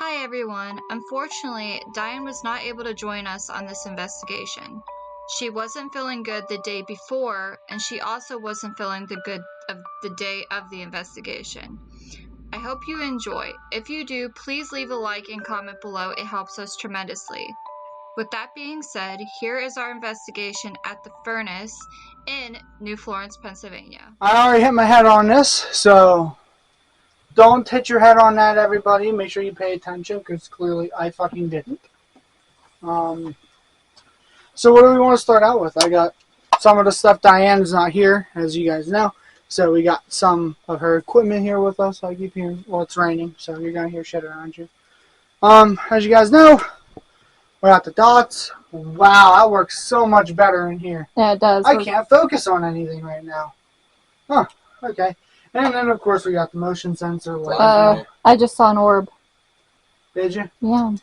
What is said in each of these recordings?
Hi everyone. Unfortunately, Diane was not able to join us on this investigation. She wasn't feeling good the day before, and she also wasn't feeling good of the day of the investigation. I hope you enjoy. If you do, please leave a like and comment below. It helps us tremendously. With that being said, here is our investigation at the furnace in New Florence, Pennsylvania. I already hit my head on this, so don't hit your head on that, everybody. Make sure you pay attention, because clearly I fucking didn't. So what do we want to start out with? I got some of the stuff. Diane's not here, as you guys know. So we got some of her equipment here with us. I keep hearing, well, it's raining, so you're going to hear shit around you. As you guys know, we're at the dots. Wow, that works so much better in here. Yeah, it does. I can't focus on anything right now. Huh, okay. And then, of course, we got the motion sensor. I just saw an orb. Did you? Yeah.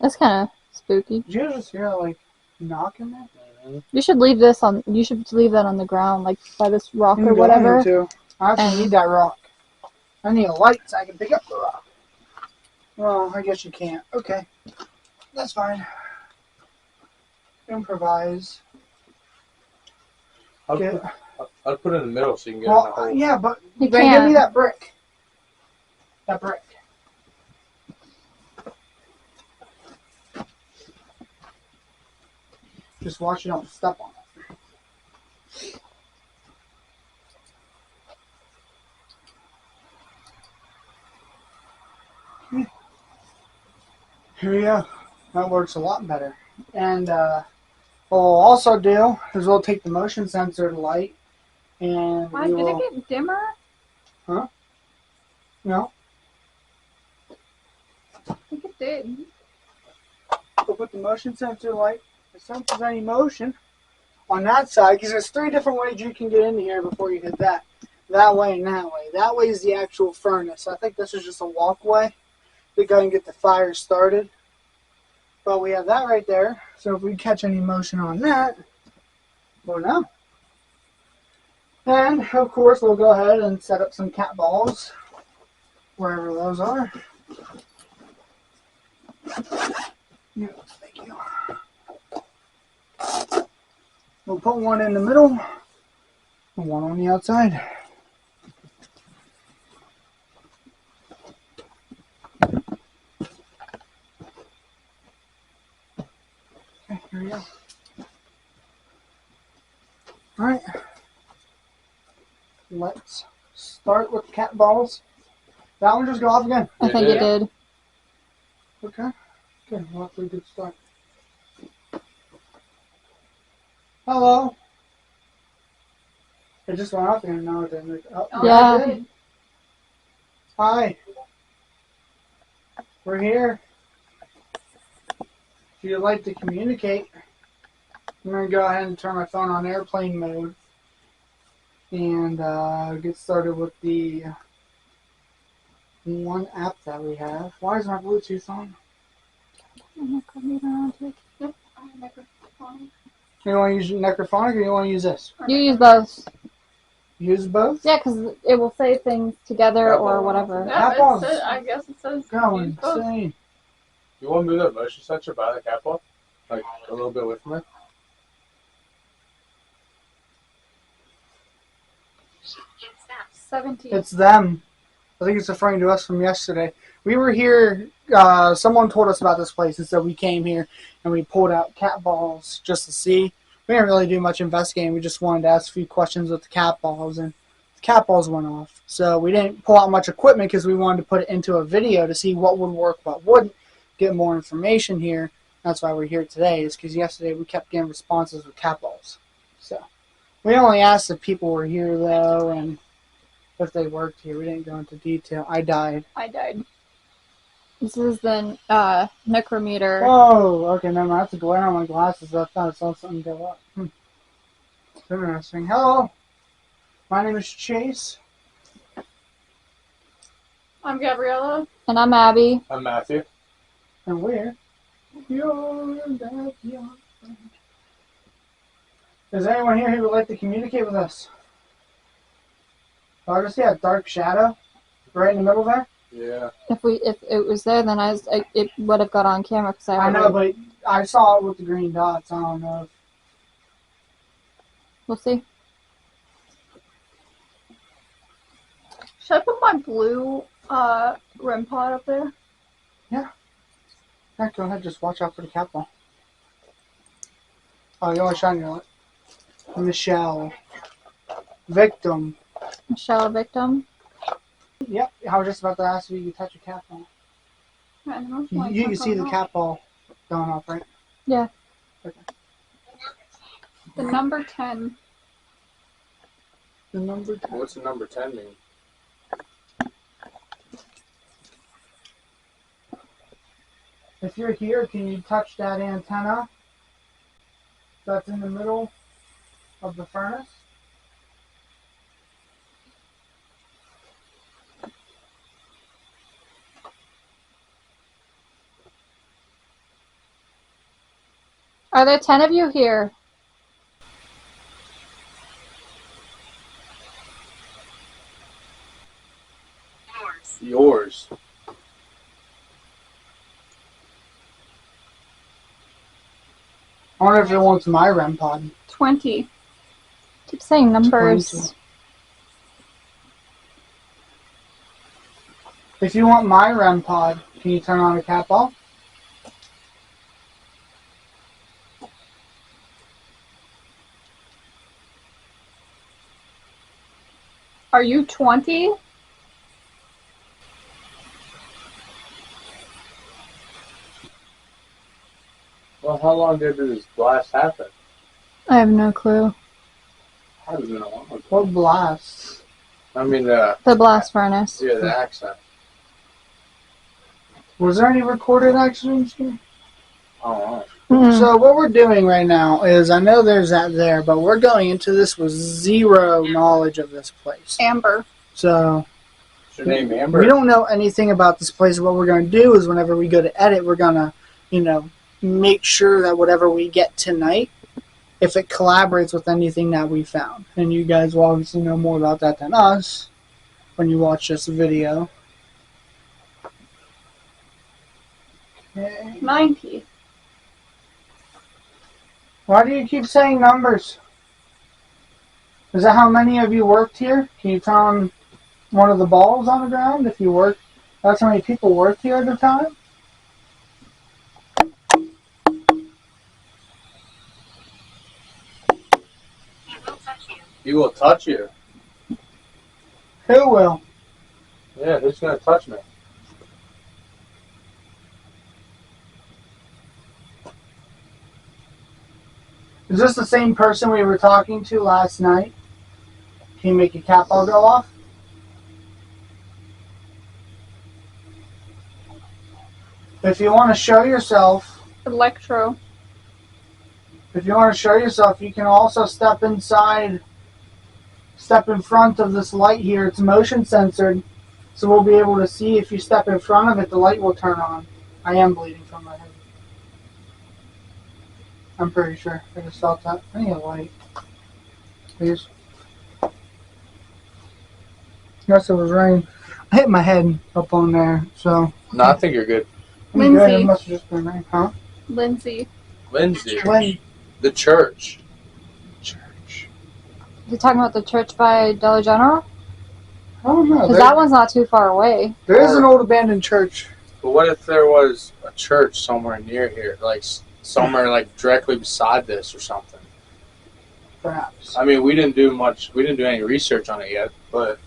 That's kind of spooky. Did you just hear, like, knocking there? You should leave this on. You should leave that on the ground, like by this rock or whatever. I actually need that rock. I need a light so I can pick up the rock. Well, I guess you can't. Okay, that's fine. Improvise. I'll put it in the middle so you can get in the Well, hole. yeah, but You then give me can't. that brick. That brick. Just watch you don't step on it. Here we go. That works a lot better. And what we'll also do is we'll take the motion sensor light and Why we did will... it get dimmer? Huh? No. I think it did. We'll put the motion sensor light, it senses any motion on that side, because there's 3 different ways you can get into here before you hit that. That way and that way. That way is the actual furnace. I think this is just a walkway to go and get the fire started. But we have that right there, so if we catch any motion on that, we'll know. And, of course, we'll go ahead and set up some cat balls, wherever those are. Yeah, thank you. We'll put one in the middle and one on the outside. Okay, here we go. Alright. Let's start with cat balls. That one just go off again. I think it did. Okay. Okay, well, that's a good start. Hello. It just went off again. No, it didn't. Oh, Yeah. it did. Hi. We're here. If you'd like to communicate, I'm going to go ahead and turn my phone on airplane mode and get started with the one app that we have. Why is my Bluetooth on? Yep, I have microphone. You want to use Necrophonic or you want to use this? You use both. Use both? Yeah, because it will say things together or whatever. Cat balls. I guess it says Going use both. insane. You want to move that motion sensor by the cat ball? Like a little bit away from it? It's that 17. It's them. I think it's referring to us from yesterday. We were here, someone told us about this place, and so we came here and we pulled out cat balls just to see. We didn't really do much investigating. We just wanted to ask a few questions with the cat balls, and the cat balls went off. So we didn't pull out much equipment because we wanted to put it into a video to see what would work, what wouldn't, get more information here. That's why we're here today, is because yesterday we kept getting responses with cat balls. So we only asked if people were here, though, and if they worked here. We didn't go into detail. I died. I died. This is the necrometer. Oh, okay, never mind. I have to glare on my glasses. I thought I saw something go up. It's interesting. Hello. My name is Chase. I'm Gabriella. And I'm Abby. I'm Matthew. And we're your backyard friend. Is there anyone here who would like to communicate with us? Oh, I just see a dark shadow right in the middle there. Yeah. If it was there, then it would have got on camera because I know, but I saw it with the green dots. I don't know. We'll see. Should I put my blue REM pod up there? Yeah, go ahead. Just watch out for the cat ball. Oh, you want to shine your light. Michelle. Victim. Michelle victim. Yep, I was just about to ask if you could touch a cat ball. I don't know. You can see the cat ball going off, right? Yeah. Okay. The number 10. The number 10. What's the number 10 mean? If you're here, can you touch that antenna that's in the middle of the furnace? Are there 10 of you here? Yours. I wonder if it wants my REM pod. 20. Keep saying numbers. 20. If you want my REM pod, can you turn on the cat ball? Are you 20? Well, how long did this blast happen? I have no clue. How does it know? What blast? I mean, The blast furnace. yeah, the accent. Was there any recorded accidents here? I don't know. Mm. So what we're doing right now is, I know there's that there, but we're going into this with zero knowledge of this place. Amber. So What's your name, Amber? we don't know anything about this place. What we're going to do is whenever we go to edit, we're going to, make sure that whatever we get tonight, if it collaborates with anything that we found. And you guys will obviously know more about that than us when you watch this video. Okay. 90. Why do you keep saying numbers? Is that how many of you worked here? Can you turn on one of the balls on the ground if you work? That's how many people worked here at the time? He will touch you. Who will? Yeah, who's going to touch me? Is this the same person we were talking to last night? Can you make a cat ball go off? If you want to show yourself, Electro. you can also step in front of this light here. It's motion censored, so we'll be able to see if you step in front of it, the light will turn on. I am bleeding from my head. I'm pretty sure. I just felt that. I need a light. Please. Yes, it was rain. I hit my head up on there, so. No, I think you're good. I'm good. It Lindsay. must have just been rain, huh? Lindsay. Lindsay. When? The church. You're talking about the church by Dollar General? I don't know. Because that one's not too far away. There is an old abandoned church. But what if there was a church somewhere near here? Like, somewhere, like, directly beside this or something? Perhaps. I mean, we didn't do any research on it yet, but...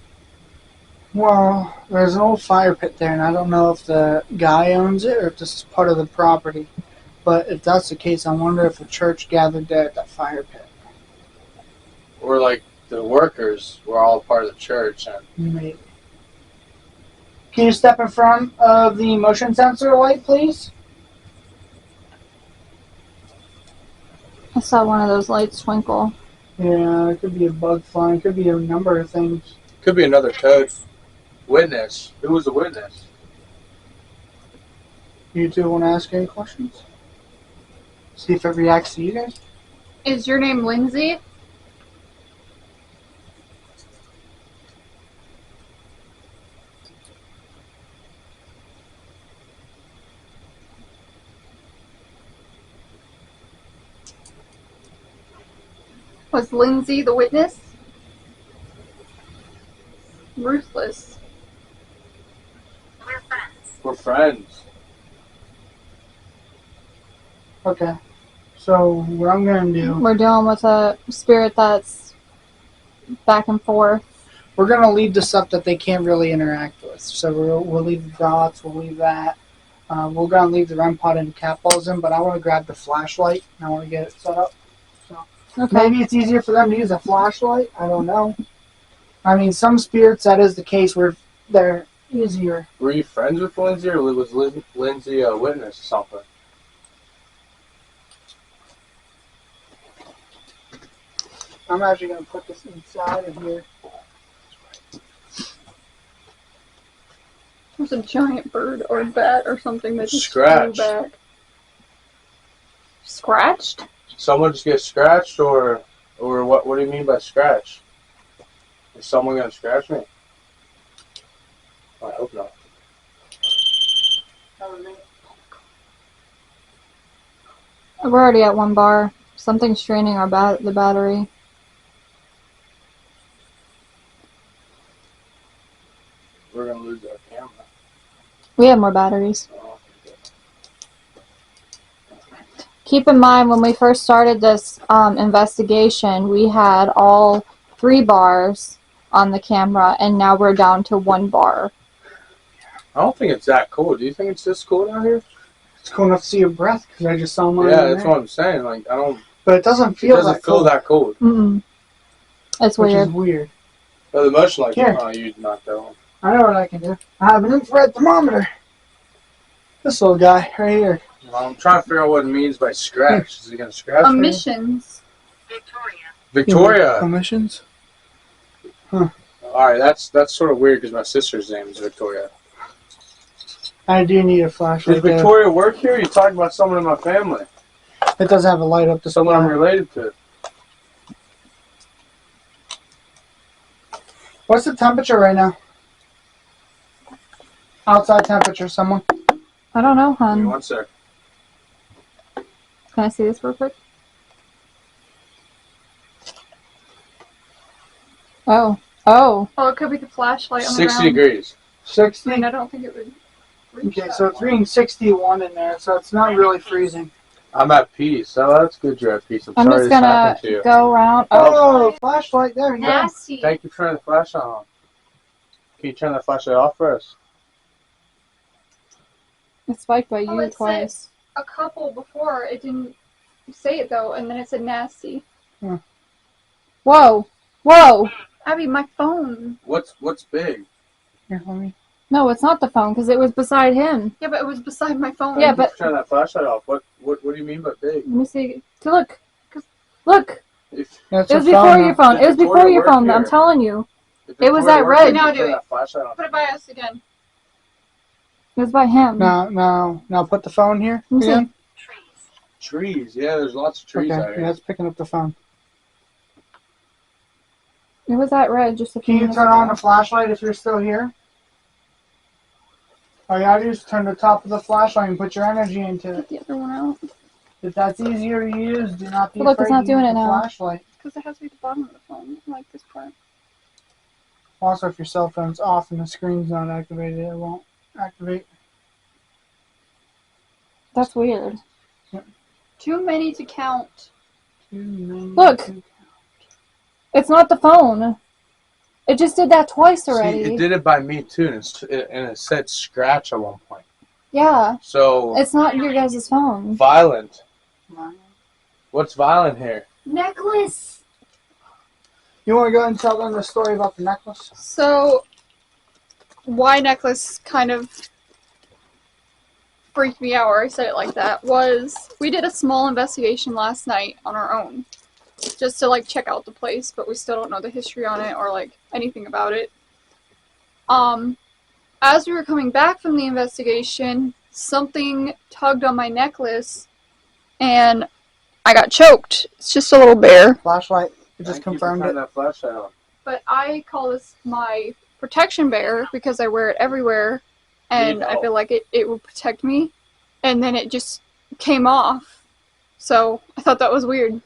Well, there's an old fire pit there, and I don't know if the guy owns it or if this is part of the property. But if that's the case, I wonder if a church gathered there at that fire pit. Or, like, the workers were all part of the church. And Maybe. Can you step in front of the motion sensor light, please? I saw one of those lights twinkle. Yeah, it could be a bug flying. It could be a number of things. could be another toad. Witness. Who was the witness? You two want to ask any questions? See if it reacts to you guys? Is your name Lindsay? Was Lindsay the witness? Ruthless. We're friends. Okay. So what I'm gonna do, We're dealing with a spirit that's back and forth. we're gonna leave the stuff that they can't really interact with. So we'll leave the dots. We'll leave that. We're gonna leave the REM pod and cat balls in, but I want to grab the flashlight and I want to get it set up. So Okay. maybe it's easier for them to use a flashlight. I don't know. I mean, some spirits that is the case where they're easier. Were you friends with Lindsay, or was Lindsay a witness or something? I'm actually gonna put this inside of here. There's a giant bird or bat or something that just Scratched. flew back. Scratched? Someone just get scratched, or what? What do you mean by scratch? Is someone gonna scratch me? I hope not. We're already at 1 bar. Something's draining our the battery. We're gonna lose our camera. We have more batteries. Oh, okay. Keep in mind, when we first started this investigation, we had all 3 bars on the camera, and now we're down to 1 bar. I don't think it's that cold. Do you think it's this cold out here? It's cool enough to see your breath because I just saw mine. Yeah, in that's there. what I'm saying. Like, I don't. But it doesn't It feel doesn't that feel cold, that cold. Mm-mm. It's which weird. is weird. But the motion, like, Here. oh, you knocked that one. I know what I can do. I have an infrared thermometer. This little guy right here. Well, I'm trying to figure out what it means by scratch. Is he gonna scratch me? Emissions. Victoria. Emissions? All right, that's sort of weird because my sister's name is Victoria. I do need a flashlight. Does Victoria work here? You talking about someone in my family? It doesn't have a light up display. Someone I'm related to. What's the temperature right now? Outside temperature, someone. I don't know, Give me hon. one sec. Can I see this real quick? Oh. Oh. Oh, it could be the flashlight on the 60 ground. degrees. 60? I mean, I don't think it would reach Okay, that so it's far. reading 61 in there, so it's not really freezing. I'm at peace. Oh, that's good you're at peace. I'm I'm sorry just this gonna happened to you. go around. Oh, flashlight, there you go. Nasty. Thank you for turning the flashlight on. Can you turn the flashlight off for us? It's spiked by Oh, you it said- twice. A couple before, it didn't say it though, and then it said nasty. Whoa. Whoa. Abby, my phone. What's big? Here, let me. No, it's not the phone because it was beside him. Yeah, but it was beside my phone. Yeah, but- Turn that flashlight off. What do you mean by big? Let me see. Look. Look. If, That's It was her before phone your now. phone. It was Victoria before your worked phone. I'm here. telling you. if It was Victoria that worked red. here, Now you do turn it. that flashlight on. Put it by us again. It was by him. Now put the phone here Let me see. again. Trees. Yeah, there's lots of trees out Okay, here. yeah, it's picking up the phone. It was that red just a few Can you minutes turn ago. on the flashlight if you're still here? All you gotta do is turn the top of the flashlight and put your energy into it. Get the other one out. If that's easier to use, do not be But look, it's afraid not to doing use it the now. flashlight. Because it has to be the bottom of the phone, like this part. Also, if your cell phone's off and the screen's not activated, it won't activate. That's weird. Too many to count. Look. It's not the phone. It just did that twice already. See, it did it by me too, and it said scratch at one point. Yeah. So It's not your guys' phone. violent. What's violent here? Necklace! You want to go ahead and tell them the story about the necklace? So, why necklace kind of freaked me out, or I said it like that, was we did a small investigation last night on our own. Just to, like, check out the place, but we still don't know the history on it or, like, anything about it. As we were coming back from the investigation, something tugged on my necklace, and I got choked. It's just a little bear. Flashlight. It just Thank you for confirmed turning it. that flashlight on. But I call this my protection bear because I wear it everywhere, and I feel like it will protect me. And then it just came off. So I thought that was weird.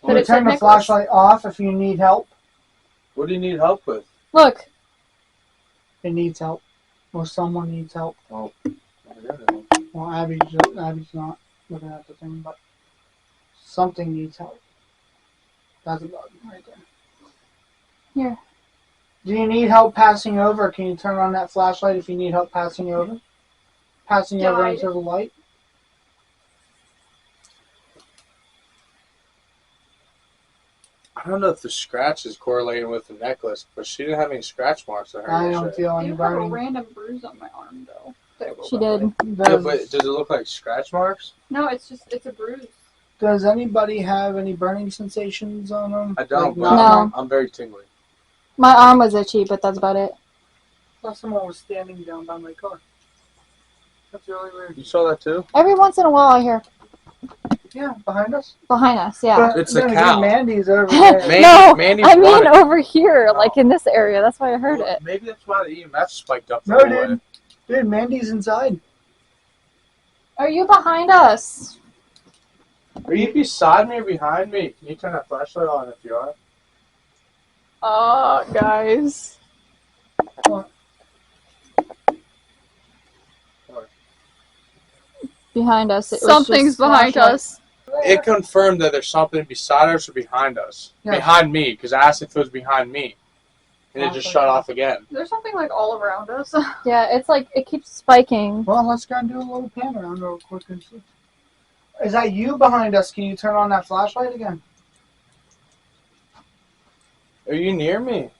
But You it said turn the Nicholas. flashlight off if you need help. What do you need help with? Look. It needs help. Or someone needs help. Oh, I don't know. Well, Abby's not looking at the thing, but something needs help. That's a bug right there. Here. Do you need help passing over? Can you turn on that flashlight if you need help passing over? Passing over Died. into the light? I don't know if the scratch is correlating with the necklace, but she didn't have any scratch marks on her. I don't yesterday. feel I any do have a burning. random bruise on my arm though. that I will She go did. with. Yeah, but does it look like scratch marks? No, it's a bruise. Does anybody have any burning sensations on them? I don't, Like, but No. I'm very tingly. My arm was itchy, but that's about it. I thought someone was standing down by my car. That's really weird. You saw that too? Every once in a while I hear Yeah, behind us. behind us, yeah. But It's the then cow. again, Mandy's over there. Man- No, Mandy's I mean running. over here, Oh. like in this area. That's why I heard Well, it. Maybe that's why the EMF spiked up the No, whole dude. way. Dude, Mandy's inside. Are you behind us? Are you beside me or behind me? Can you turn that flashlight on if you are? Guys. Behind us. It was Something's just behind flashlight. us. It confirmed that there's something beside us or behind us. Yeah. Behind me, because I asked if it was behind me. And it just shut off again. There's something like all around us. Yeah, it's like it keeps spiking. Well, let's go and do a little pan around real quick and see. Is that you behind us? Can you turn on that flashlight again? Are you near me?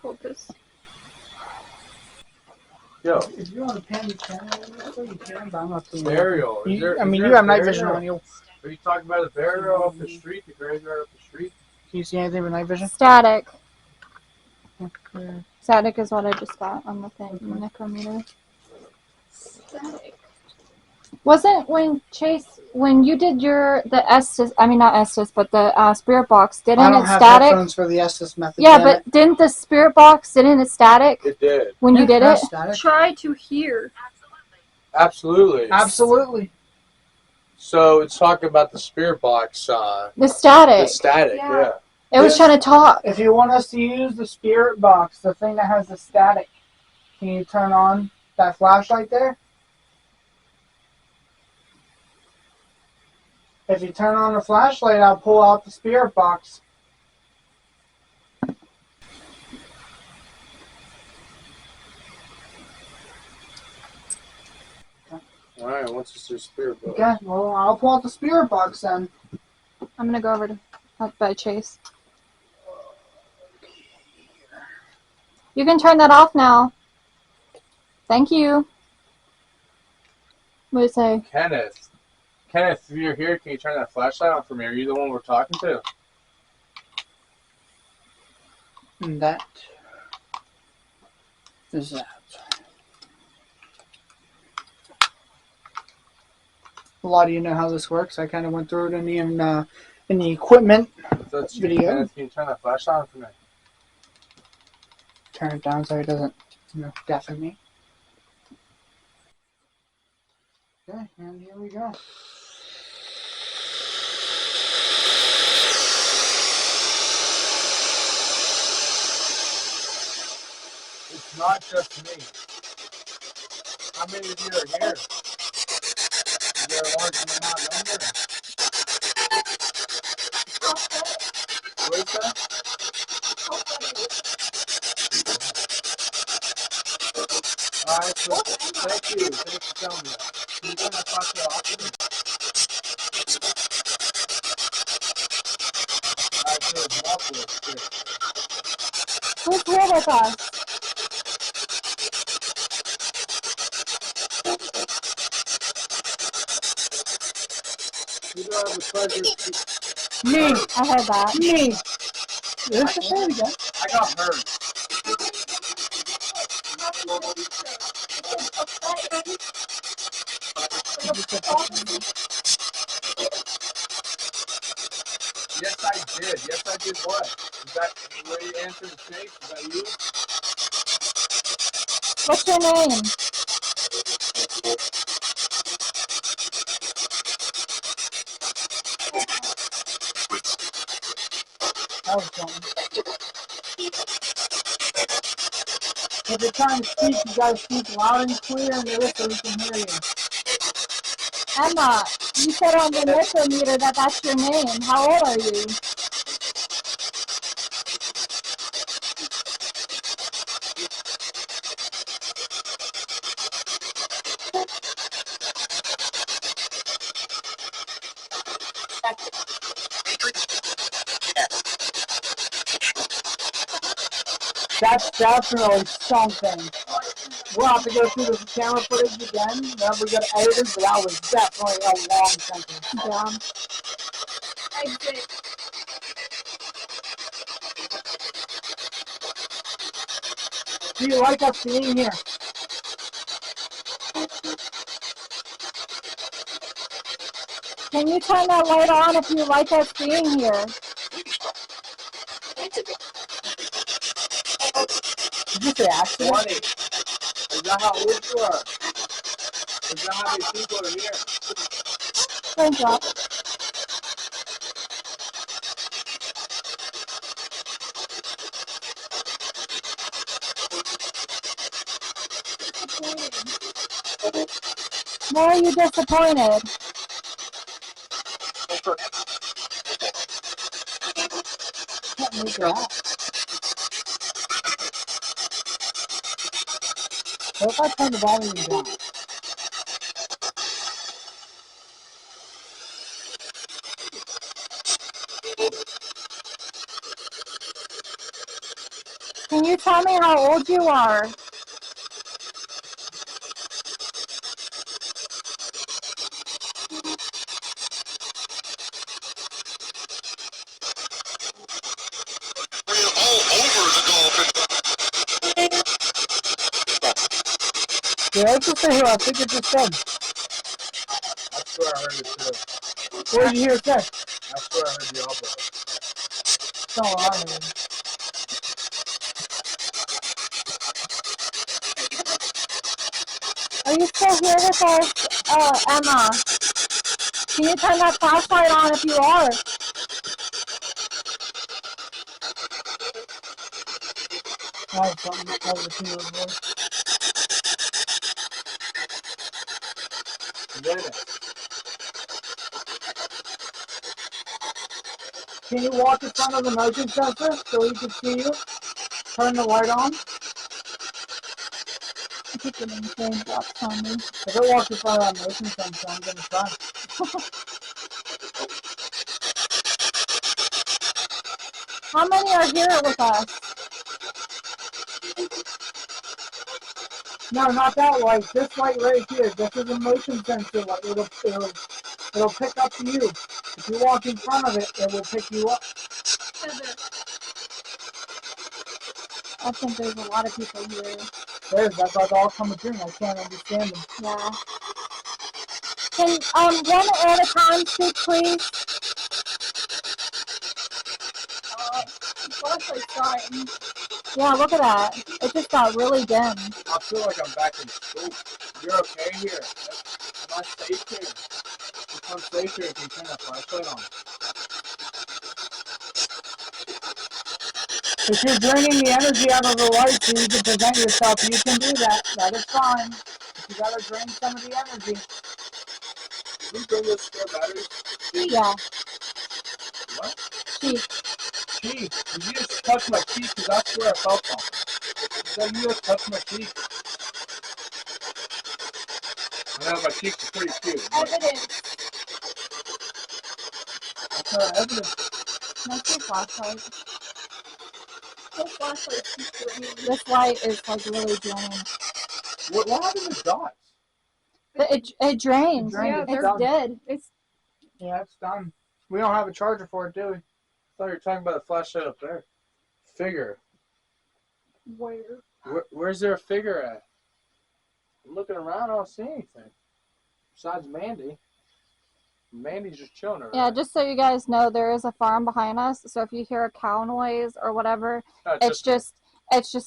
Focus. Yo, If you want to pan the camera, you can, but I'm not doing burial. Is there- I is mean, there you a have night burial? vision on you. Are you talking about the burial off the street, the graveyard off the street? Can you see anything with night vision? Static. Okay. Static is what I just got on the thing, the necrometer. Static. Wasn't when you did the Estes, I mean not Estes, but the spirit box, I didn't don't it have static? headphones for the Estes method. Yeah, damn but it. didn't the spirit box, didn't it static It did. when you did That's it? static. Try to hear. Absolutely. Absolutely. So it's talking about the spirit box. The The static. static, Yeah. yeah. It was trying to talk. If you want us to use the spirit box, the thing that has the static, can you turn on that flashlight there? If you turn on the flashlight, I'll pull out the spirit box. Alright, what's this your spirit box? Okay, well, I'll pull out the spirit box then. I'm gonna go over to up by Chase. You can turn that off now. Thank you. What did it say? Kenneth, if you're here, can you turn that flashlight on for me? Are you the one we're talking to? And that is that. A lot of you know how this works. I kind of went through it in the equipment. That's you. Video. Kenneth, can you turn that flashlight on for me? Turn it down so it doesn't, deafen me. Okay, and here we go. It's not just me. How many of you are here? Is there a large amount number? What is that? Alright, so thank you. Thanks for telling me that. Can you turn that flashlight off for me? Alright, so it's muffled too. Who's here with us? Who do I have the pleasure of Me! I heard that. Me! There's the thing again. I got hurt. Yes, I did. Yes, I did what? Is that the way you answer the chase? Is that you? What's your name? was fun. If you're trying to speak, you gotta speak loud and clear into this so we can hear you. Emma, you said on the micrometer that that's your name. How old are you? That's definitely something. We'll have to go through the camera footage again whenever we go to editors, but that was definitely a long sentence. Yeah. Exit. Do you like us being here? Can you turn that light on if you like us being here? Did you say accident? 20. Is that how old you are? Is that how many people are here? Thank you. Why are you disappointed? Can't make it out. What if I turn the volume down? Can you tell me how old you are? Yeah, let's just say who I think it just said. I swear I heard it too. What did you hear it say? I swear I heard the opposite. That's not what I heard. Are you still here with us, Emma? Can you turn that flashlight on if you are? I have something that was a female's voice. Dennis. Can you walk in front of the motion sensor so we can see you? Turn the light on. I keep getting phone drops on me. If it walks in front of that motion sensor, I'm gonna try. How many are here with us? No, not that light. This light right here. This is a motion sensor light. It'll pick up you. If you walk in front of it, it will pick you up. I think there's a lot of people here. That's why they're all coming through. I can't understand them. Yeah. Can one at a time speak, please? Flashlight's dying. Yeah, look at that. It just got really dim. I feel like I'm back in school. You're okay here? Am I safe here? If I'm safe here, if you turn that flashlight on. If you're draining the energy out of the light so you can prevent yourself, you can do that. That is fine. If you gotta drain some of the energy. Did we bring those spare batteries? Yeah. What? Cheap. Cheek. Did you just touch my cheek? Because that's where I felt something. Is that you just touched my cheek? I know my cheeks are pretty cute. Evidence. That's evidence. That's your flashlight. This flashlight's too green. This light is like really draining. What happened to dots? It drains. Yeah, It's done. dead. It's Yeah, it's done. We don't have a charger for it, do we? I thought you were talking about the flashlight up there. Figure. where? Where's there a figure at? I'm looking around, I don't see anything. Besides Mandy. Mandy's just chilling around. Yeah, just so you guys know, there is a farm behind us. So if you hear a cow noise or whatever, No, it's just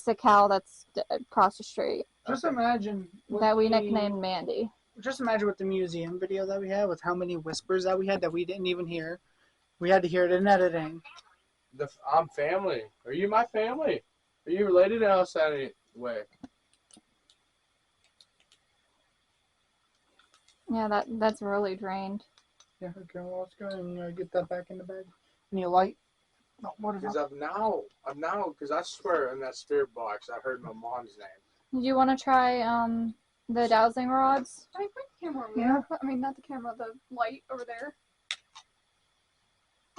a cow that's across the street Just imagine with that we the- nicknamed Mandy. Just imagine with the museum video that we had, with how many whispers that we had that we didn't even hear. We had to hear it in editing. I'm family. Are you my family? Are you related to us any way? Yeah, that's really drained. Yeah, okay, well, let's go ahead and get that back in the bag. Any light? Oh, what is Because that? because I swear in that spirit box I heard my mom's name. Do you want to try the dowsing rods? Can I put the camera over Yeah. there? I mean, not the camera, the light over there.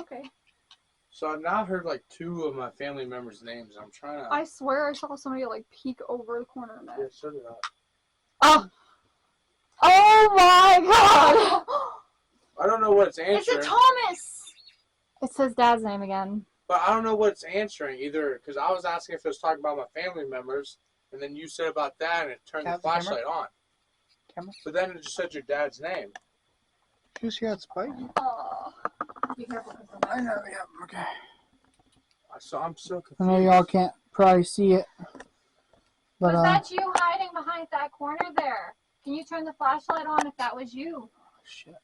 Okay. So I've now heard like 2 of my family members' names. I'm trying to. I swear I saw somebody like peek over the corner of Yeah, that. so did I. Oh! Oh my god! I don't know what it's It's answering. a Thomas! It says Dad's name again. But I don't know what it's answering either. Because I was asking if it was talking about my family members, and then you said about that, and it turned the Have the camera? flashlight on. Camera? But then it just said your dad's name. You see that spike? Oh. Be careful. I know, yeah, okay. So I'm so I confused. know y'all can't probably see it. But, Was that you hiding behind that corner there? Can you turn the flashlight on if that was you? shit.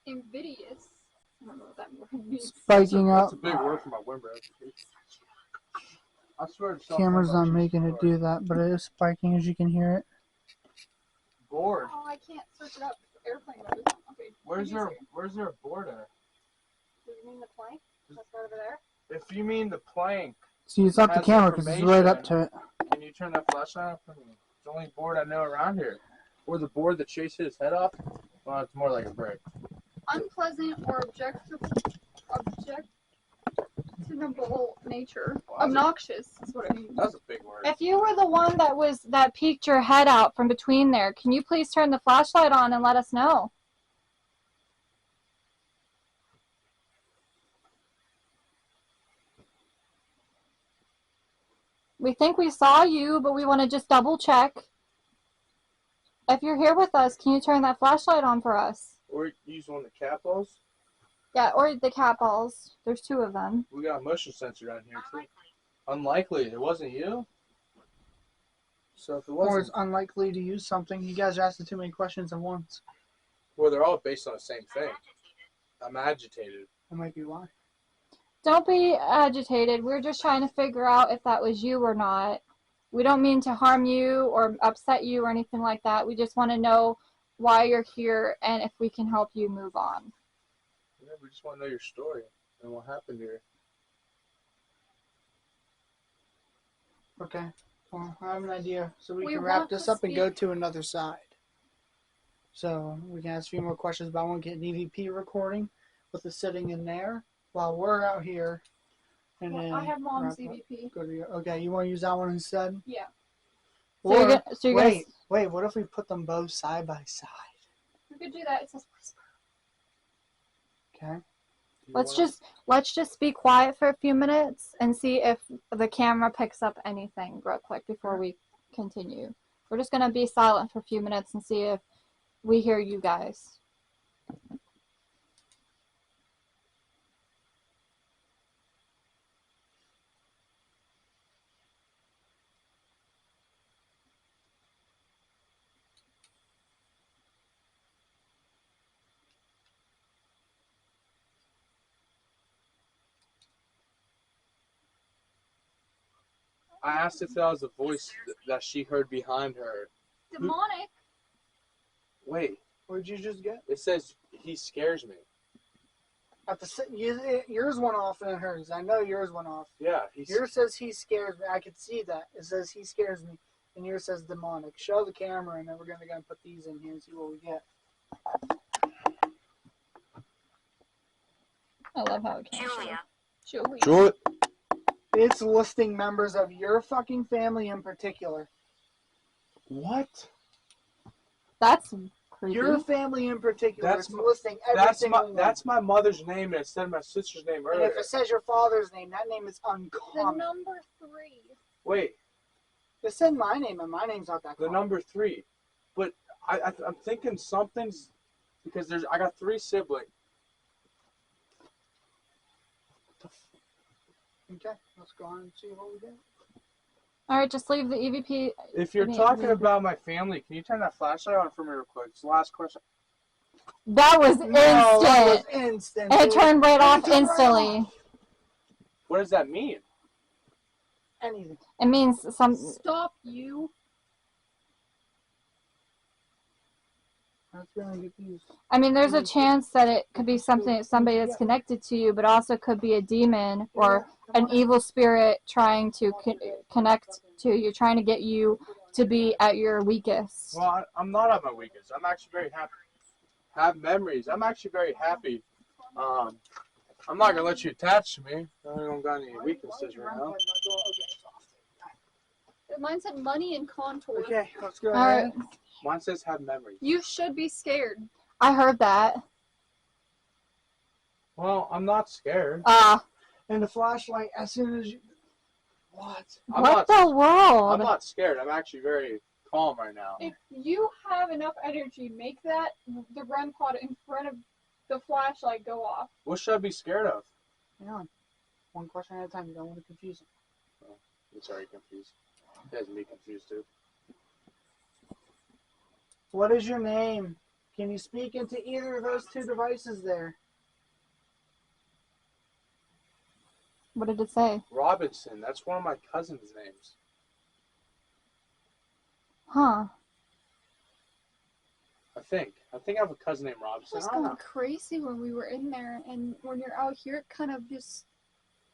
Invidious. I don't know what that word means. Spiking That's up. a big word for my windbreak. I swear to Camera's not making it do that, but it is spiking as you can hear it. Board. Oh, I can't search it up. Airplane mode. Okay. Where's easier. there a board at? Do you mean the plank? That's right over there? If you mean the plank, See, it's not the Has camera because it's right up to it. can you turn that flashlight on for me? It's the only board I know around here. Or the board that Chase hit his head off. Well, it's more like a brick. Unpleasant or objectionable nature. Wow, that's Obnoxious is what it means. That's a big word. If you were the one that peeked your head out from between there, can you please turn the flashlight on and let us know? We think we saw you, but we want to just double check. If you're here with us, can you turn that flashlight on for us? Or use one of the cat balls. Yeah, or the cat balls. There's 2 of them. We got a motion sensor down here too. Unlikely. It wasn't you? So if it Or it's wasn't, unlikely to use something. You guys are asking too many questions at once. well, they're all based on the same thing. I'm agitated. That might be why. Don't be agitated. We're just trying to figure out if that was you or not. We don't mean to harm you or upset you or anything like that. We just want to know why you're here and if we can help you move on. Yeah, we just want to know your story and what happened here. Okay. Well, I have an idea. So we We can wrap want this to up and go speak- to another side. So we can ask a few more questions, but I want to get an EVP recording with us sitting in there while we're out here. And Well, then I have mom's wrap up. EVP. Go to your, okay, you want to use that one instead? Yeah. So you're Or, gonna wait, what if we put them both side by side? We could do that. It says whisper. Okay. let's just be quiet for a few minutes and see if the camera picks up anything real quick before we continue. We're just gonna be silent for a few minutes and see if we hear you guys. I asked if that was a voice that she heard behind her. Demonic. Wait, What did you just get? it says he scares me. At the yours went off and hers. I know yours went off. Yeah, Yours says he scares me. I could see that. It says he scares me. And yours says demonic. Show the camera and then we're gonna put these in here and see what we get. I love how it can. Julia. Joy. It's listing members of your fucking family in particular. What? That's creepy. Your family in particular. That's It's my- listing every single one. That's my mother's name and it said my sister's name And earlier. if it says your father's name, that name is The uncommon. number 3. Wait, It said my name, and my name's not that the common. number 3. But I'm thinking something's because I got 3 siblings. Okay, let's go on and see what we get. All right, just leave the EVP. If you're I mean, talking we- about my family, can you turn that flashlight on for me real quick? It's the last question. That was No, that was instant. instant. And it dude. turned right It off turned right instantly. off. What does that mean? Anything. It means some. Stop you. That's really confused. I mean, there's a chance that it could be somebody that's connected to you, but also could be a demon or an evil spirit trying to connect to you, trying to get you to be at your weakest. Well, I'm not at my weakest. I'm actually very happy. Have memories. I'm actually very happy. I'm not gonna let you attach to me. I don't got any weaknesses right now. Mine said money and contour. Okay, let's go All ahead. right, Mine says have memories. You should be scared. I heard that. Well, I'm not scared. And the flashlight, as soon as you... What? What the world? I'm not scared. I'm actually very calm right now. If you have enough energy, make that the REM pod in front of the flashlight go off. What should I be scared of? Hang on. One question at a time. You don't want to confuse them. Oh, it's already confused. It has me confused too. What is your name? Can you speak into either of those two devices there? What did it say? Robinson. That's one of my cousin's names. Huh. I think I have a cousin named I Robinson. was I don't going know. crazy when we were in there, and when you're out here, it kind of just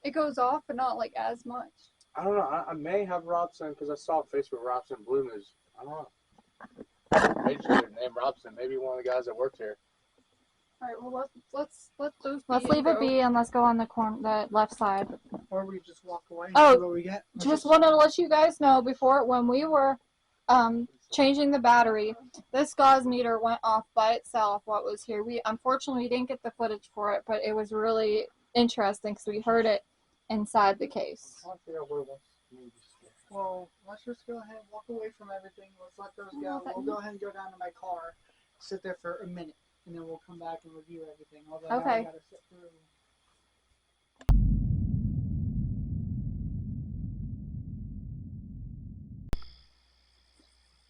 it goes off, but not like as much. I don't know. I may have Robinson because I saw Facebook Robinson Blue News. I don't know. Registered name Robinson. Maybe one of the guys that worked here. All right, well let's let those. Let's be leave it go. be and let's go on the left side. Or we just walk away and Oh, see what we get? Just wanted to let you guys know before when we were changing the battery, this gauze meter went off by itself. What was here? We unfortunately didn't get the footage for it, but it was really interesting because we heard it inside the case. I want to figure out where it was. Well, let's just go ahead and walk away from everything. Let's let those go. We'll go ahead and go down to my car, sit there for a minute, and then we'll come back and review everything. Although now Okay. we gotta sit through.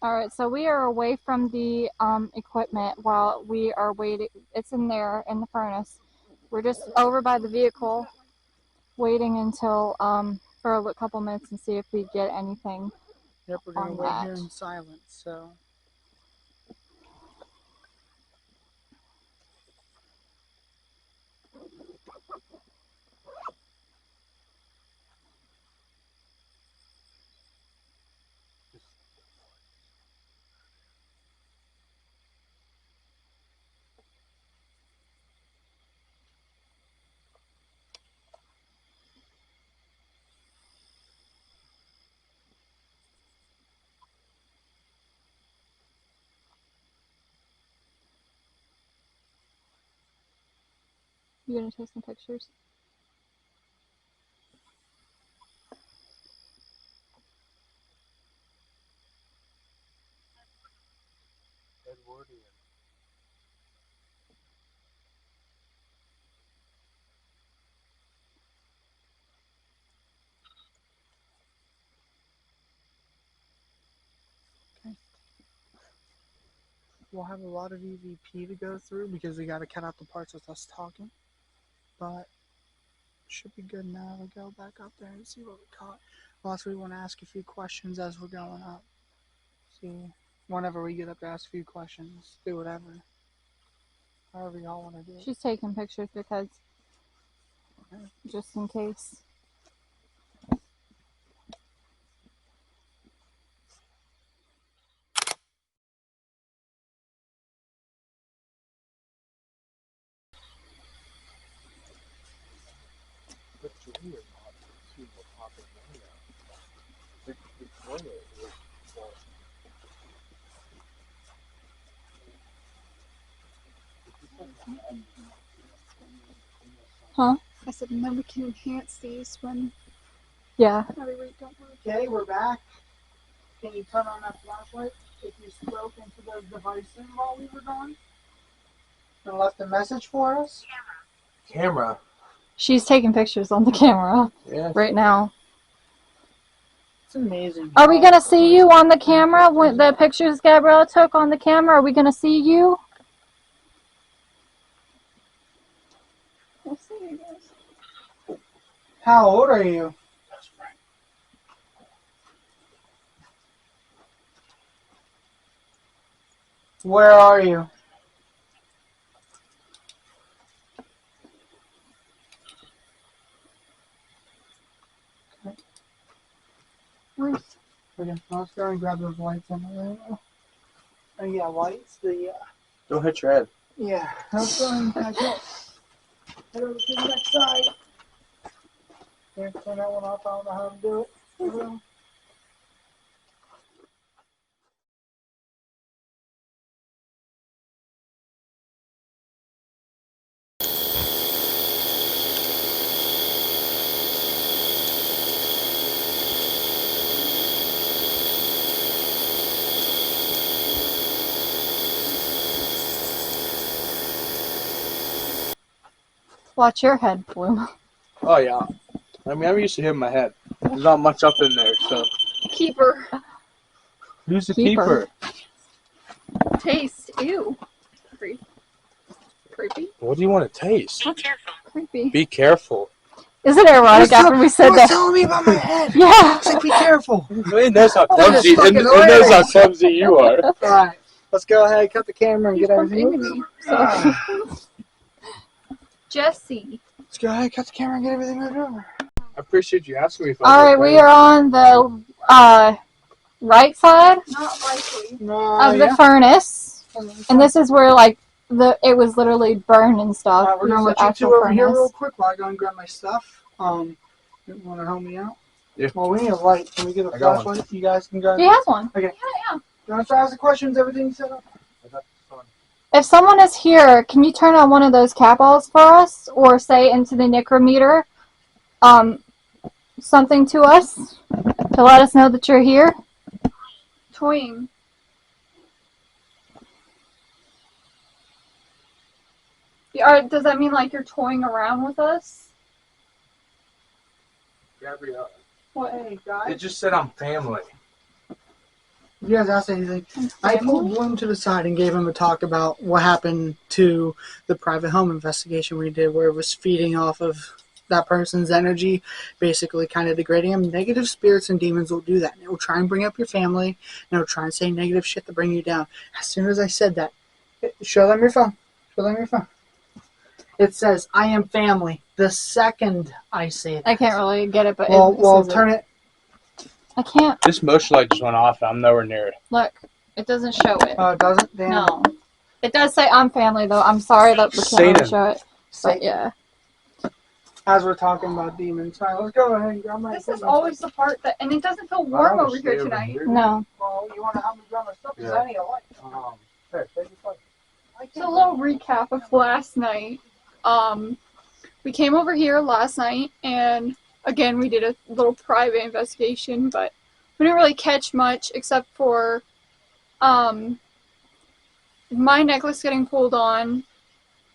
All right, so we are away from the equipment while we are waiting. It's in there in the furnace. We're just over by the vehicle, waiting until for a couple minutes and see if we get anything. Yep, we're gonna On wait that. here in silence. So. You gonna take some pictures? Edwardian. We'll have a lot of EVP to go through because we got to cut out the parts with us talking. But should be good now. We'll go back up there and see what we caught. Also, we want to ask a few questions as we're going up. See, whenever we get up to ask a few questions, do whatever. However y'all want to do it. She's taking pictures because just in case. But Julia not too popular now. Victoria is Huh? I said, and then we can enhance these when Yeah. everybody don't work. Okay, we're back. Can you turn on that flashlight if you spoke into those devices while we were gone? And left a message for us? camera. She's taking pictures on the camera Yeah. right now. It's amazing. Are we gonna see you on the camera when the pictures Gabriella took on the camera? Are we gonna see you? We'll see, I guess. How old are you? Where are you? Okay, let's go and grab those lights on the way. Oh yeah, lights. Don't hit your head. Yeah, let's go and head over to the next side. Can't turn that one off. I don't know how to do it. Watch your head, Bloom. Oh yeah. I mean, I'm used to hitting my head. There's not much up in there, so. Keeper. Who's the Keeper. keeper? Taste. Ew. Creepy. What do you want to taste? Creepy. Be careful. Isn't it ironic after we said that? telling me about my head. Yeah. It's like, be careful. It knows how That is clumsy. fucking It knows how hilarious. clumsy you are. All right, let's go ahead, cut the camera, and He's get everything bumping moving. me. Jesse. Let's go ahead, cut the camera, and get everything moved over. I appreciate you asking me if I was All right, we are on the right side Not likely. of the furnace, and this is where like it was literally burned and stuff. We're gonna This is let you actual two over here furnace. real quick while I go and grab my stuff. You want to help me out? Yeah. Well, we need a light. Can we get a I got flashlight? You guys can go. He has one. Okay. Yeah. You want to ask the questions? Everything set up? If someone is here, can you turn on one of those cat balls for us, or say into the necrometer, something to us to let us know that you're here? Toying. Does that mean like you're toying around with us? Gabrielle. What? Hey guys. It just said I'm family. You guys asked anything? I pulled Bloom to the side and gave him a talk about what happened to the private home investigation we did, where it was feeding off of that person's energy, basically kind of degrading them. Negative spirits and demons will do that. It will try and bring up your family, and it will try and say negative shit to bring you down. As soon as I said that, show them your phone. Show them your phone. It says, I am family. The second I say that. I can't really get it, but Well, turn it. I can't This motion light just went off and I'm nowhere near it. look. It doesn't show it. Oh, it doesn't? Damn. No. It does say I'm family though. I'm sorry that we can't really Satan. show it. But Satan. yeah. As we're talking about demons. All right, let's go ahead and grab my This is always the part that, and it doesn't feel warm over here tonight. No. Well, you want to help me grab my stuff? Because Yeah. I need a light. Here, take this light. So a little recap of last night. We came over here last night, and again, we did a little private investigation, but we didn't really catch much except for my necklace getting pulled on,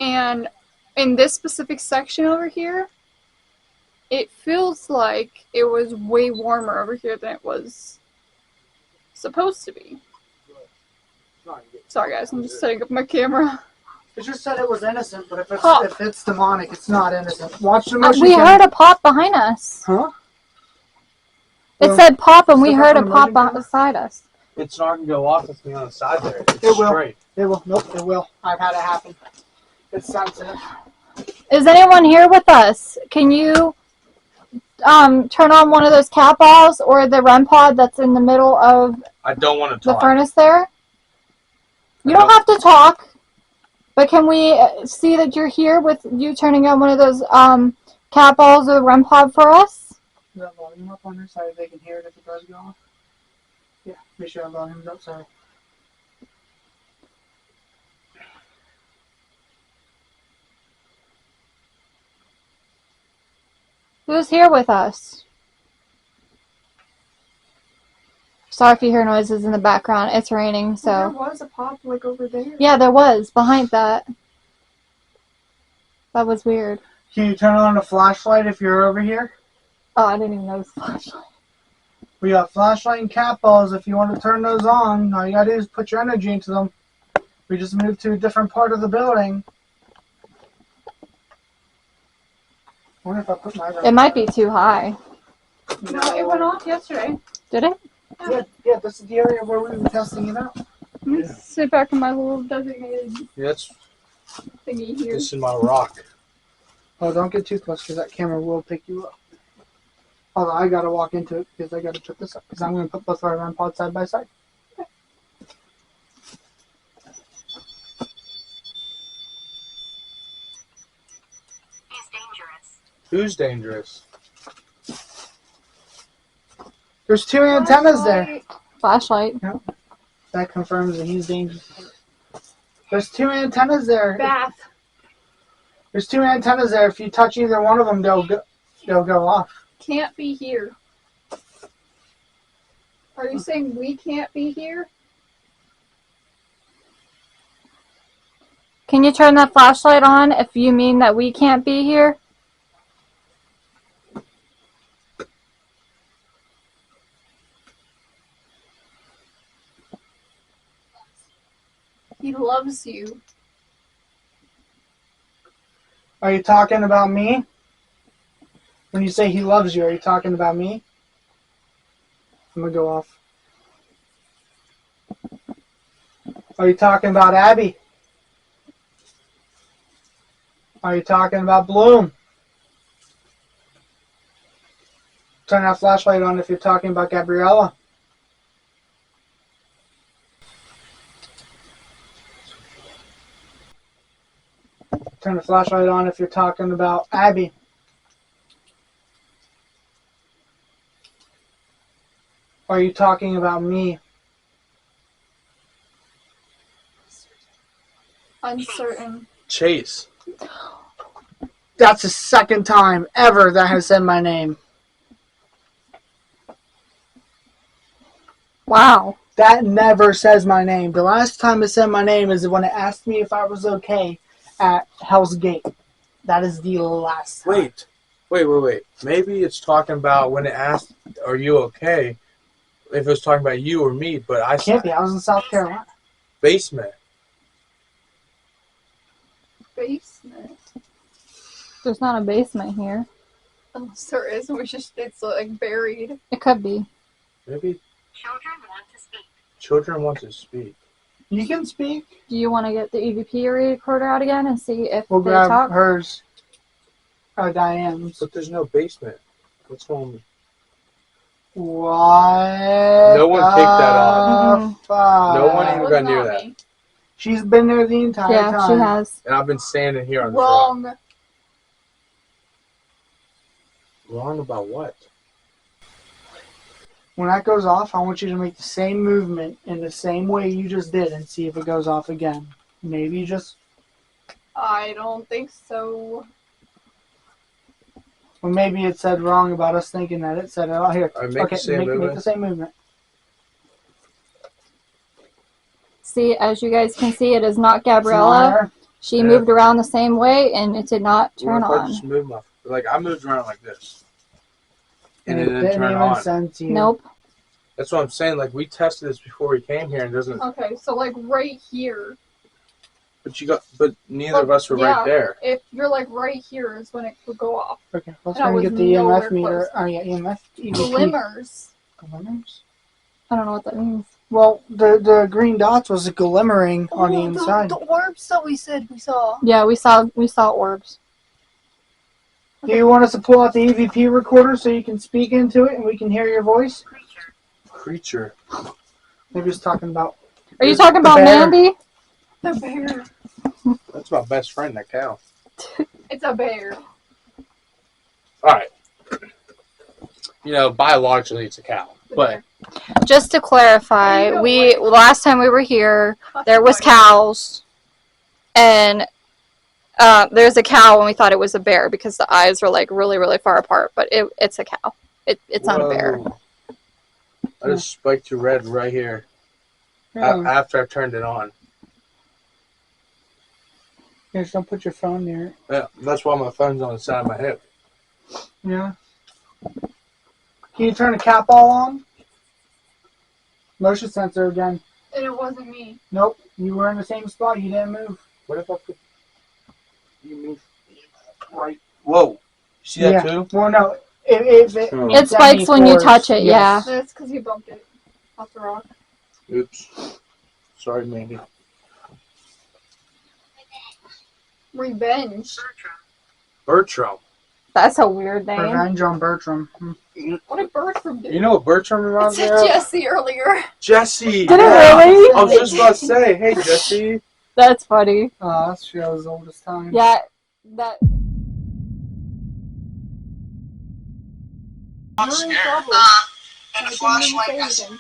and in this specific section over here, it feels like it was way warmer over here than it was supposed to be. Sorry guys, I'm just setting up my camera. It just said it was innocent, but Pop. if it's demonic, it's not innocent. Watch the motion We cam. heard a pop behind us. Huh? It Well, said pop, and we step heard up a on the pop motion cam. beside us. It's not going to go off with me on the side there. It's It will. straight. It will. Nope, it will. I've had it happen. It's sensitive. Is anyone here with us? Can you turn on one of those cat balls or the REM pod that's in the middle of I don't want to the talk. furnace there? You don't have to talk, but can we see that you're here with you turning on one of those cat balls or the REM pod for us? Is that volume up on their side? They can hear it if it does go off. Yeah, make sure that volume's up. Sorry. Who's here with us? Sorry if you hear noises in the background. It's raining, There so. was a pop like over there. Yeah, there was behind that. That was weird. Can you turn on a flashlight if you're over here? Oh, I didn't even notice the flashlight. We got flashlight and cat balls. If you want to turn those on, all you gotta do is put your energy into them. We just moved to a different part of the building. wonder if I put my It might be too high. No, it went off yesterday. Did it? Yeah, this is the area where we were testing it out. Let me sit back in my little designated Yeah, that's thingy here. this is my rock. Oh, don't get too close because that camera will pick you up. Although I gotta walk into it because I gotta put this up because I'm gonna put both our REM pods side by side. Who's dangerous? There's 2 antennas there. Flashlight. That confirms that he's dangerous. There's 2 antennas there. Bath. There's 2 antennas there. If you touch either one of them, they'll go off. Can't be here. Are you saying we can't be here? Can you turn that flashlight on if you mean that we can't be here? He loves you. Are you talking about me? When you say he loves you, are you talking about me? I'm gonna go off. Are you talking about Abby? Are you talking about Bloom? Turn that flashlight on if you're talking about Gabriella. Turn the flashlight on if you're talking about Abby. Are you talking about me? Uncertain. Chase. That's the second time ever that has said my name. Wow. That never says my name. The last time it said my name is when it asked me if I was okay at Hell's Gate. That is the last time. Wait. Maybe it's talking about when it asked, "Are you okay?" If it was talking about you or me, but I Can't be. I was in South Carolina. basement. Basement. There's not a basement here. Unless there is, it's like buried. It could be. Maybe Children want to speak. children want to speak. You can speak. Do you want to get the EVP recorder out again and see if We'll they grab talk? hers. Diane's. But there's no basement. What's wrong? What? No one kicked that on. Mhm. Fuck? No one That even was got near not that. me. She's been there the entire Yeah, time. she has. And I've been standing here on the truck. Wrong. Wrong about what? When that goes off, I want you to make the same movement in the same way you just did and see if it goes off again. Maybe just, I don't think so. well, maybe it said wrong about us thinking that it said it. Oh, here. All right, make the same make movement. the same movement. See, as you guys can see, it is not It's not Gabriella. her. She Yeah. moved around the same way, and it did not What turn if I on. just moved I moved around like this, and it it didn't didn't turn even on. send to you. Nope. That's what I'm saying. Like, we tested this before we came here, and it doesn't. Okay, so like right here. But neither of us were Yeah. right there. If you're like right here is when it would go off. Okay, let's And I try and was get the EMF nowhere meter. close. Oh, yeah, EMF. EVP. Glimmers. Glimmers? I don't know what that means. Well, the green dots was glimmering on the inside. The orbs that we said we saw. Yeah, we saw orbs. Do you want us to pull out the EVP recorder so you can speak into it and we can hear your voice? Creature. Maybe it's talking about. Are you talking about bear. Mandy? The bear. That's my best friend, that cow. It's a bear. All right. Biologically, it's a cow, but Just to clarify, You know we what? last time we were here, there was cows, and there's a cow, and we thought it was a bear because the eyes were like really, really far apart. But it's a cow. It's not a bear. Whoa. I just spiked your red right here Yeah. after I turned it on. Here, just don't put your phone near it. Yeah, that's why my phone's on the side of my hip. Yeah. Can you turn the cat ball on? Motion sensor again. And it wasn't me. Nope. You were in the same spot. You didn't move. What if I put you move right? Whoa! See that too? Well, no. If it Oh. It spikes when you touch it, yeah. That's because you bumped it off the rock. Oops. Sorry, Mandy. Revenge. Bertram. That's a weird name. Revenge on Bertram. What did Bertram do? You know what Bertram It reminds me said of? Jesse earlier. Jesse. Did it yeah. really? I was just about to say, hey, Jesse. That's funny. That show's old as time. Yeah, that. You're in trouble. And I the didn't flashlight even was. say anything.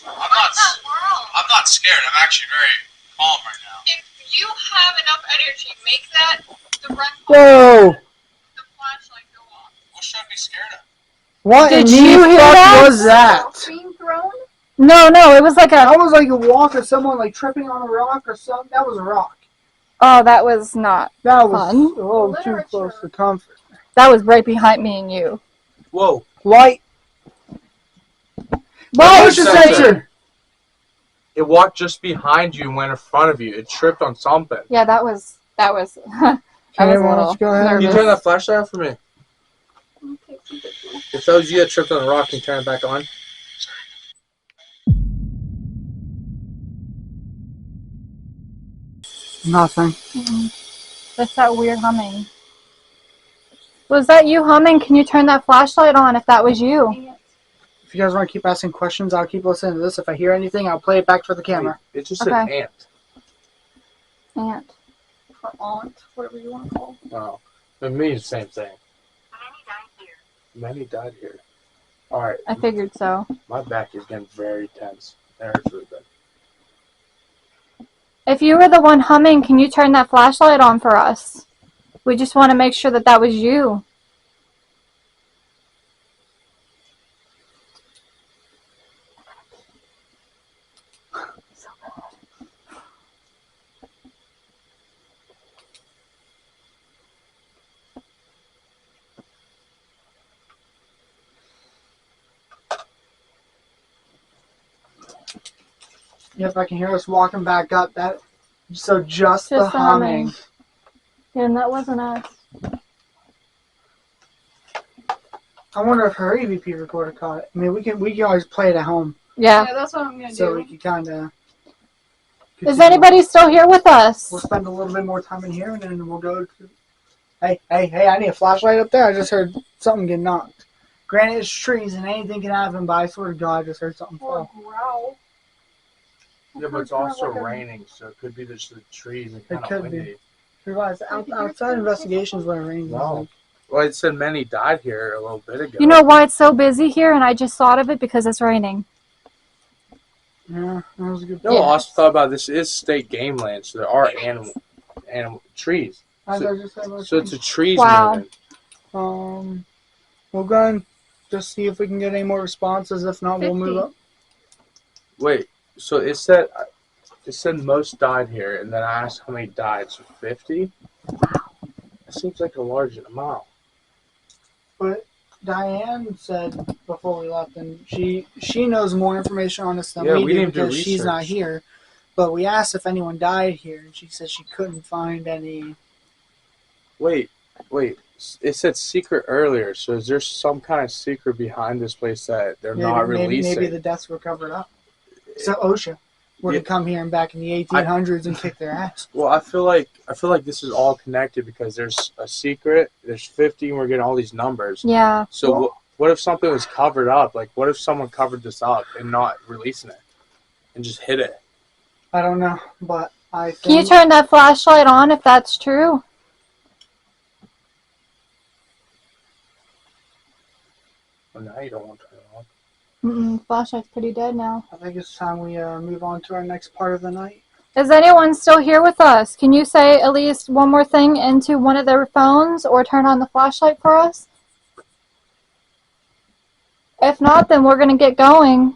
I'm not scared. I'm actually very calm right now. If you have enough energy, make that the run Whoa! the flashlight go off. What should I be scared of? What Did in the you hear fuck that? was that? Rock being thrown? No, it was like a. That was like a walk of someone like tripping on a rock or something. That was a rock. Oh, that was not That was fun. a little too Literature. close to comfort. That was right behind me and you. Whoa. Light. Why Motion Motion sensor. sensor. It walked just behind you and went in front of you. It tripped on something. Yeah, that was. I was Okay, a everyone little else go ahead. Can you nervous. turn that flashlight off for me? Okay, some pictures. If that was you that tripped on the rock, can you turn it back on? Nothing. That's that weird humming. Was that you humming? Can you turn that flashlight on if that was you? Dang it. If you guys want to keep asking questions, I'll keep listening to this. If I hear anything, I'll play it back for the camera. It just Okay. said ant. Aunt. Or aunt, whatever you want to call it. Oh. It means the same thing. Many died here. Many died here. Alright, I figured so. my back is getting very tense. That hurts really bad. If you were the one humming, can you turn that flashlight on for us? We just want to make sure that that was you. Yep, I can hear us walking back up. That so just the Just the humming. humming. Yeah, and that wasn't us. I wonder if her EVP recorder caught it. I mean, we can always play it at home, Yeah. Yeah, that's what I'm going to so do. we can kind of. Is anybody still here with us? We'll spend a little bit more time in here, and then we'll go to. Hey! I need a flashlight up there. I just heard something get knocked. Granted, it's trees, and anything can happen. But I swear to God, I just heard something Or fall. growl. Yeah, but it's also raining, so it could be just the trees and kind could of be. windy. Realize outside investigations when it rains. No. Well, it said many died here a little bit ago. You know why it's so busy here? And I just thought of it because it's raining. Yeah, that was a good. No, I also thought about this is state game land, so there are animal trees. As I just said, So it's a trees Wow. moving. We'll go and just see if we can get any more responses. If not, we'll move 50. up. Wait, so it said most died here, and then I asked how many died. So 50. That seems like a large amount. But Diane said before we left, and she knows more information on this than Yeah, we we do didn't do because she's not research. here. But we asked if anyone died here, and she said she couldn't find any. Wait. It said secret earlier, so is there some kind of secret behind this place that they're not releasing? Maybe the deaths were covered up. So OSHA were to come here and back in the 1800s and kick their ass. Well, I feel like this is all connected because there's a secret, there's 50, and we're getting all these numbers. Yeah. So what if something was covered up? Like, what if someone covered this up and not releasing it and just hid it? I don't know, but I think. Can you turn that flashlight on if that's true? Well, now you don't want to turn it on. Flashlight's pretty dead now. I think it's time we move on to our next part of the night. Is anyone still here with us? Can you say at least one more thing into one of their phones or turn on the flashlight for us? If not, then we're going to get going.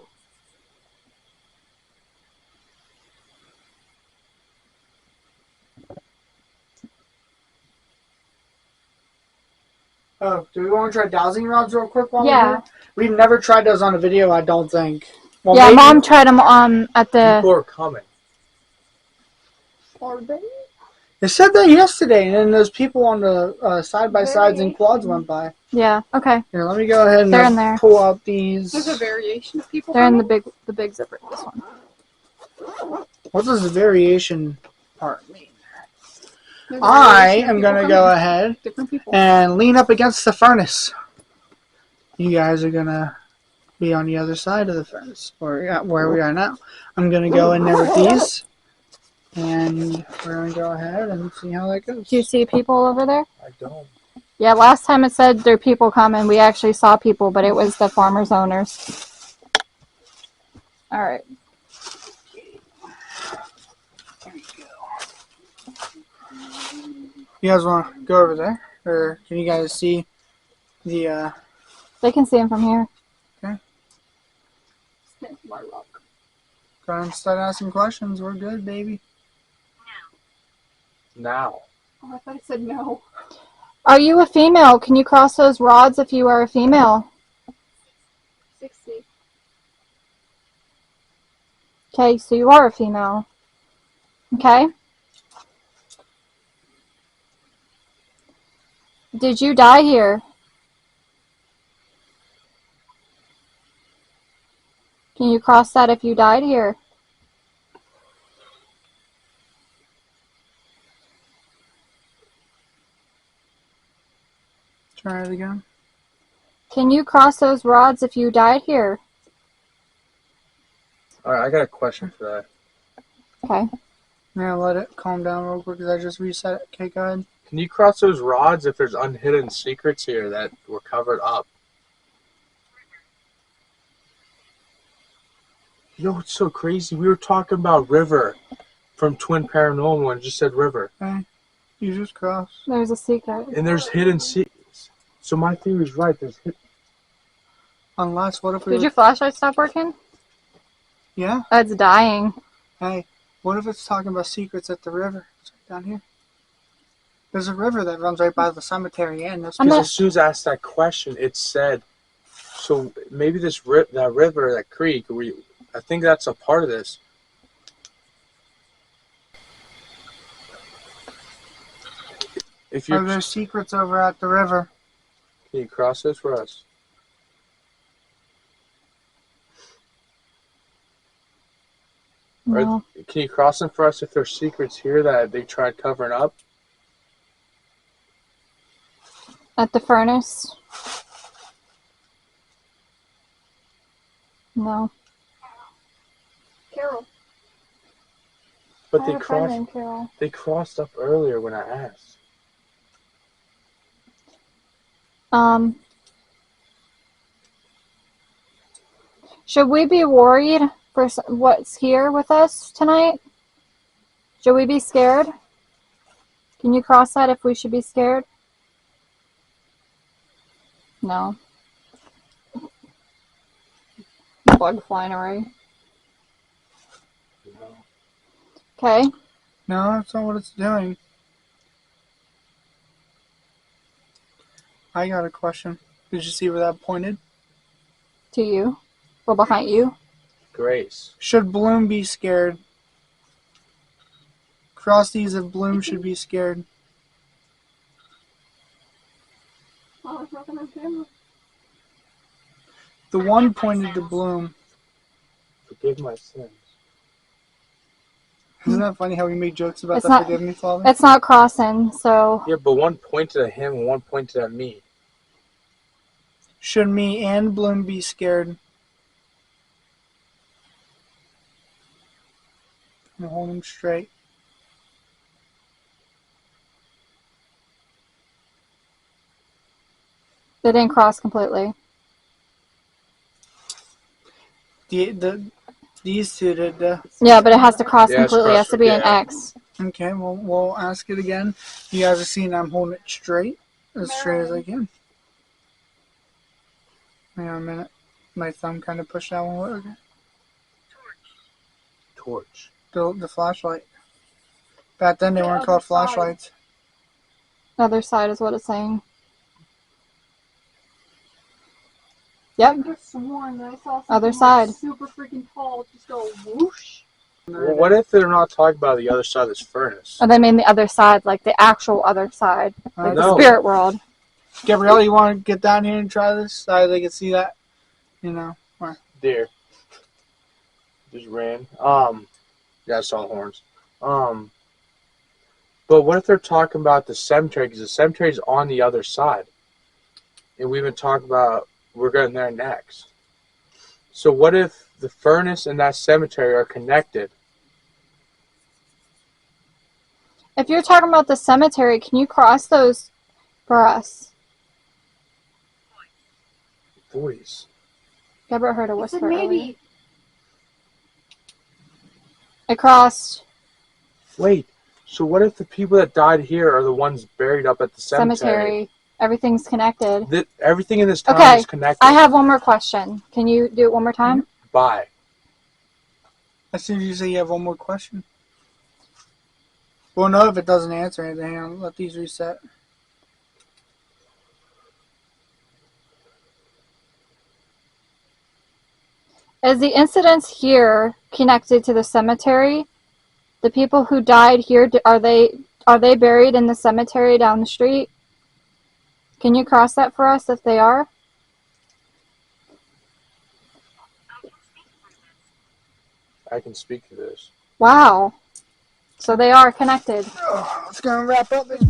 Oh, do we want to try dowsing rods real quick while Yeah. we're here? We've never tried those on a video, I don't think. Well, Yeah, maybe- Mom tried them at the... People are coming. Are they? They said that yesterday, and then those people on the side-by-sides and quads went by. Yeah. Okay. Here, let me go ahead They're in and there. pull out these. There's a variation of people. They're in coming? the big zipper. This one. What does the variation part mean? There's a I variation of am people going to coming. go ahead Different people. and lean up against the furnace. You guys are going to be on the other side of the furnace, or where we are now. I'm going to go in there with these, and we're going to go ahead and see how that goes. Do you see people over there? I don't. Yeah. Last time it said there are people coming. We actually saw people, but it was the farmers owners. All right. There you go. You guys want to go over there, or can you guys see the? They can see him from here. My rock. Go ahead and start asking questions. We're good, baby. Now. Oh, I thought it said no. Are you a female? Can you cross those rods if you are a female? 60. Okay, so you are a female. Okay. Did you die here? Can you cross that if you died here? Try it again. Can you cross those rods if you died here? Alright, I got a question for that. Okay. Now let it calm down real quick because I just reset it. Okay, go ahead. Can you cross those rods if there's unhidden secrets here that were covered up? Yo, it's so crazy. We were talking about River from Twin Paranormal and it just said River. Okay. You just cross. There's a secret. And there's hidden secrets. So my theory's right. There's Unless, what if we... Did your flashlight stop working? Yeah? It's dying. Hey, what if it's talking about secrets at the river? It's right down here. There's a river that runs right by the cemetery and this... Because as soon as I asked that question, it said... So maybe that river, that creek, I think that's a part of this. If Are you there secrets over at the river? Can you cross this for us? No. Can you cross them for us if there's secrets here that they tried covering up? At the furnace? No. Carol. But I they have a friend crossed. named Carol. They crossed up earlier when I asked. Should we be worried for what's here with us tonight? Should we be scared? Can you cross that if we should be scared? No. Bug flying away. Okay. No, that's not what it's doing. I got a question. Did you see where that pointed? To you. Or behind you. Grace. Should Bloom be scared? Cross these if Bloom should be scared. Oh, it's nothing on camera. The one pointed to Bloom. Forgive my sins. Isn't that funny how we make jokes about It's the not- forgive me, Father? It's not crossing, so Yeah, but one pointed at him and one pointed at me. Should me and Bloom be scared? I'm gonna hold him straight. they didn't cross completely. These two did the... Yeah, but it has to cross Yeah, it's completely. It has to be an yeah. X. Okay, well, we'll ask it again. You guys are seeing I'm holding it straight. As straight as I can. Hang on a minute. My thumb kind of pushed that one. Okay. Torch. The flashlight. Back then they weren't called flashlights. Other side is what it's saying. Yep. I could have sworn that I saw something Other side. like super freaking tall just go whoosh. Well, what if they're not talking about the other side of this furnace? Or they mean the other side, like the actual other side, like No. the spirit world. Gabrielle, you want to get down here and try this so they can see that? You know. Deer. Just ran. Yeah, I saw horns. But what if they're talking about the cemetery? Because the cemetery's on the other side. And we've been talking about we're going there next. So what if the furnace and that cemetery are connected? If you're talking about the cemetery, can you cross those for us? Voice. Gabrielle heard a It said whisper earlier. maybe. It crossed Wait. So what if the people that died here are the ones buried up at the cemetery? Everything's connected. Everything in this town Okay, is connected. I have one more question. Can you do it one more time? Bye. As soon as you say you have one more question. We'll know if it doesn't answer anything. I'll let these reset. Is the incidents here connected to the cemetery? The people who died here, are they buried in the cemetery down the street? Can you cross that for us if they are? I can speak to this. Wow. So they are connected. Let's go and wrap up this.